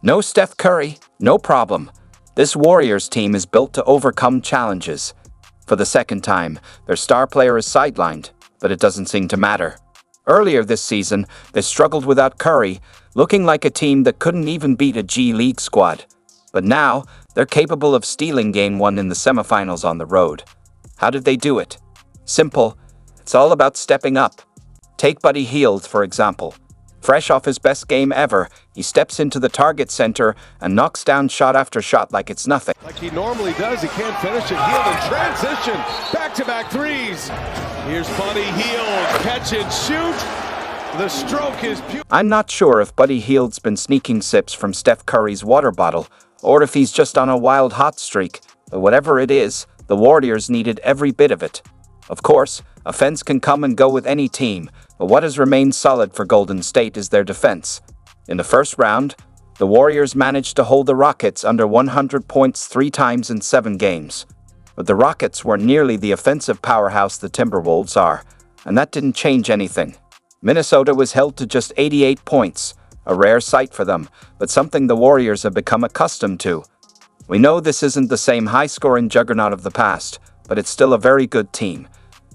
No Steph Curry? No problem. This Warriors team is built to overcome challenges. For the second time, their star player is sidelined, but it doesn't seem to matter. Earlier this season, they struggled without Curry, looking like a team that couldn't even beat a G League squad. But now, they're capable of stealing Game 1 in the semifinals on the road. How did they do it? Simple. It's all about stepping up. Take Buddy Hield, for example. Fresh off his best game ever, he steps into the target center and knocks down shot after shot like it's nothing. Like he normally does, he can't finish it. Hield in transition, back-to-back threes. Here's Buddy Hield, catch and shoot. The stroke is beautiful. I'm not sure if Buddy Hield's been sneaking sips from Steph Curry's water bottle, or if he's just on a wild hot streak, but whatever it is, the Warriors needed every bit of it. Of course, offense can come and go with any team, but what has remained solid for Golden State is their defense. In the first round, the Warriors managed to hold the Rockets under 100 points 3 times in 7 games. But the Rockets were nearly the offensive powerhouse the Timberwolves are, and that didn't change anything. Minnesota was held to just 88 points, a rare sight for them, but something the Warriors have become accustomed to. We know this isn't the same high-scoring juggernaut of the past, but it's still a very good team.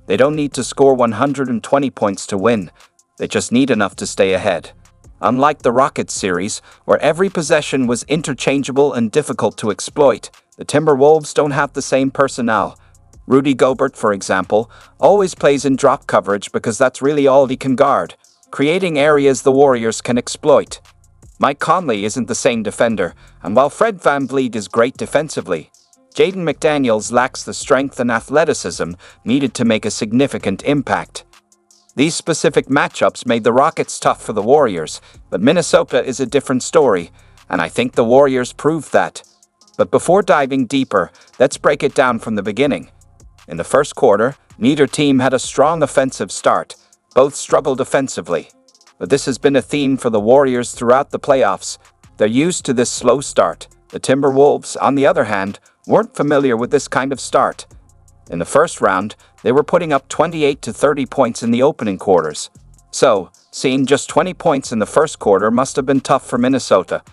They don't need to score 120 points to win. They just need enough to stay ahead. Unlike the Rockets series, where every possession was interchangeable and difficult to exploit, the Timberwolves don't have the same personnel. Rudy Gobert, for example, always plays in drop coverage because that's really all he can guard, creating areas the Warriors can exploit. Mike Conley isn't the same defender, and while Fred VanVleet is great defensively, Jaden McDaniels lacks the strength and athleticism needed to make a significant impact. These specific matchups made the Rockets tough for the Warriors, but Minnesota is a different story, and I think the Warriors proved that. But before diving deeper, let's break it down from the beginning. In the first quarter, neither team had a strong offensive start. Both struggled offensively. But this has been a theme for the Warriors throughout the playoffs. They're used to this slow start. The Timberwolves, on the other hand, weren't familiar with this kind of start. In the first round, they were putting up 28 to 30 points in the opening quarters. So, seeing just 20 points in the first quarter must have been tough for Minnesota.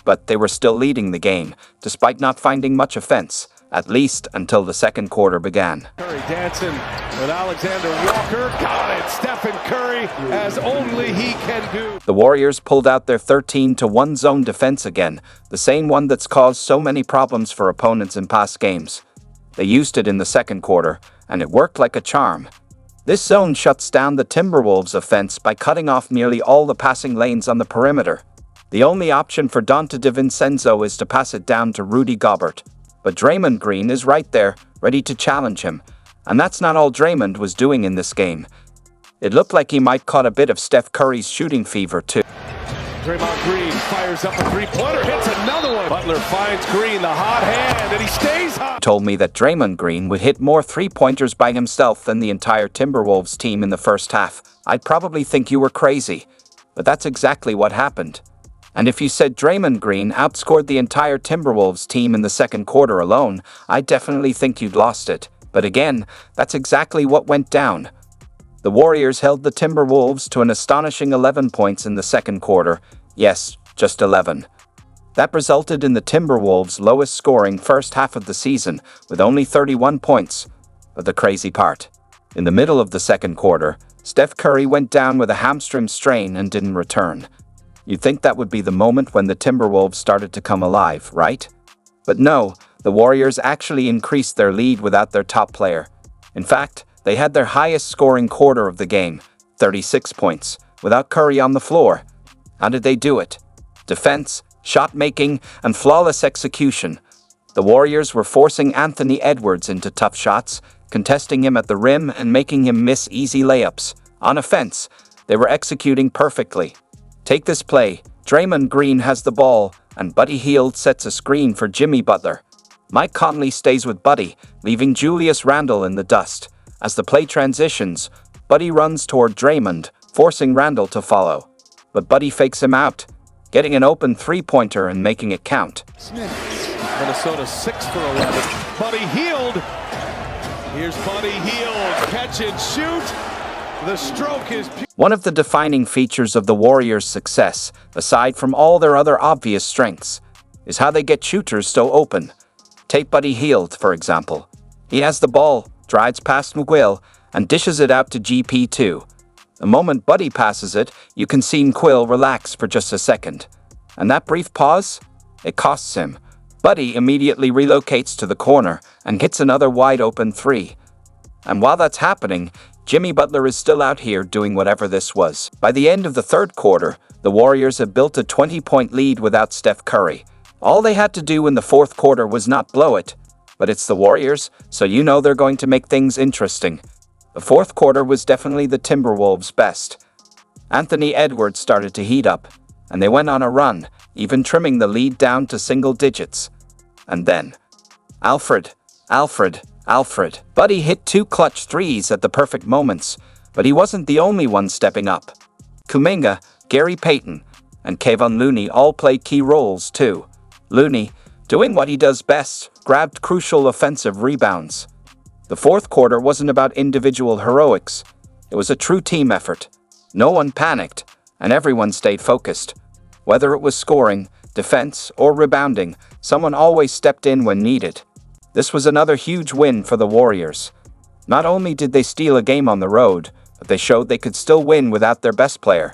But they were still leading the game, despite not finding much offense, at least until the second quarter began. Curry dancing with Alexander Walker. Got it! Steph and Curry, as only he can do. The Warriors pulled out their 13-1 zone defense again, the same one that's caused so many problems for opponents in past games. They used it in the second quarter, and it worked like a charm. This zone shuts down the Timberwolves' offense by cutting off nearly all the passing lanes on the perimeter. The only option for Donte DiVincenzo is to pass it down to Rudy Gobert. But Draymond Green is right there, ready to challenge him. And that's not all Draymond was doing in this game. It looked like he might caught a bit of Steph Curry's shooting fever too. Draymond Green fires up a three-pointer, hits another one. Butler finds Green, the hot hand, and he stays hot. Told me that Draymond Green would hit more three-pointers by himself than the entire Timberwolves team in the first half. I'd probably think you were crazy. But that's exactly what happened. And if you said Draymond Green outscored the entire Timberwolves team in the second quarter alone, I definitely think you'd lost it. But again, that's exactly what went down. The Warriors held the Timberwolves to an astonishing 11 points in the second quarter. Yes, just 11. That resulted in the Timberwolves' lowest scoring first half of the season, with only 31 points. But the crazy part. In the middle of the second quarter, Steph Curry went down with a hamstring strain and didn't return. You'd think that would be the moment when the Timberwolves started to come alive, right? But no, the Warriors actually increased their lead without their top player. In fact, they had their highest scoring quarter of the game, 36 points, without Curry on the floor. How did they do it? Defense, shot-making, and flawless execution. The Warriors were forcing Anthony Edwards into tough shots, contesting him at the rim and making him miss easy layups. On offense, they were executing perfectly. Take this play. Draymond Green has the ball, and Buddy Hield sets a screen for Jimmy Butler. Mike Conley stays with Buddy, leaving Julius Randle in the dust. As the play transitions, Buddy runs toward Draymond, forcing Randle to follow. But Buddy fakes him out, getting an open three-pointer and making it count. Minnesota 6 for 11. Buddy Hield. Here's Buddy Hield. Catch and shoot. The stroke is... One of the defining features of the Warriors' success, aside from all their other obvious strengths, is how they get shooters so open. Take Buddy Hield, for example. He has the ball, drives past McGill, and dishes it out to GP2. The moment Buddy passes it, you can see McGill relax for just a second. And that brief pause? It costs him. Buddy immediately relocates to the corner and hits another wide-open three. And while that's happening, Jimmy Butler is still out here doing whatever this was. By the end of the third quarter, the Warriors had built a 20-point lead without Steph Curry. All they had to do in the fourth quarter was not blow it. But it's the Warriors, so you know they're going to make things interesting. The fourth quarter was definitely the Timberwolves' best. Anthony Edwards started to heat up, and they went on a run, even trimming the lead down to single digits. And then, Alfred. Buddy hit 2 clutch threes at the perfect moments, but he wasn't the only one stepping up. Kuminga, Gary Payton, and Kevon Looney all played key roles too. Looney, doing what he does best, grabbed crucial offensive rebounds. The fourth quarter wasn't about individual heroics. It was a true team effort. No one panicked, and everyone stayed focused. Whether it was scoring, defense, or rebounding, someone always stepped in when needed. This was another huge win for the Warriors. Not only did they steal a game on the road, but they showed they could still win without their best player.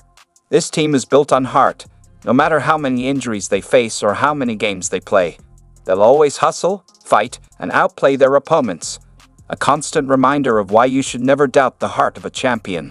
This team is built on heart. No matter how many injuries they face or how many games they play, they'll always hustle, fight, and outplay their opponents. A constant reminder of why you should never doubt the heart of a champion.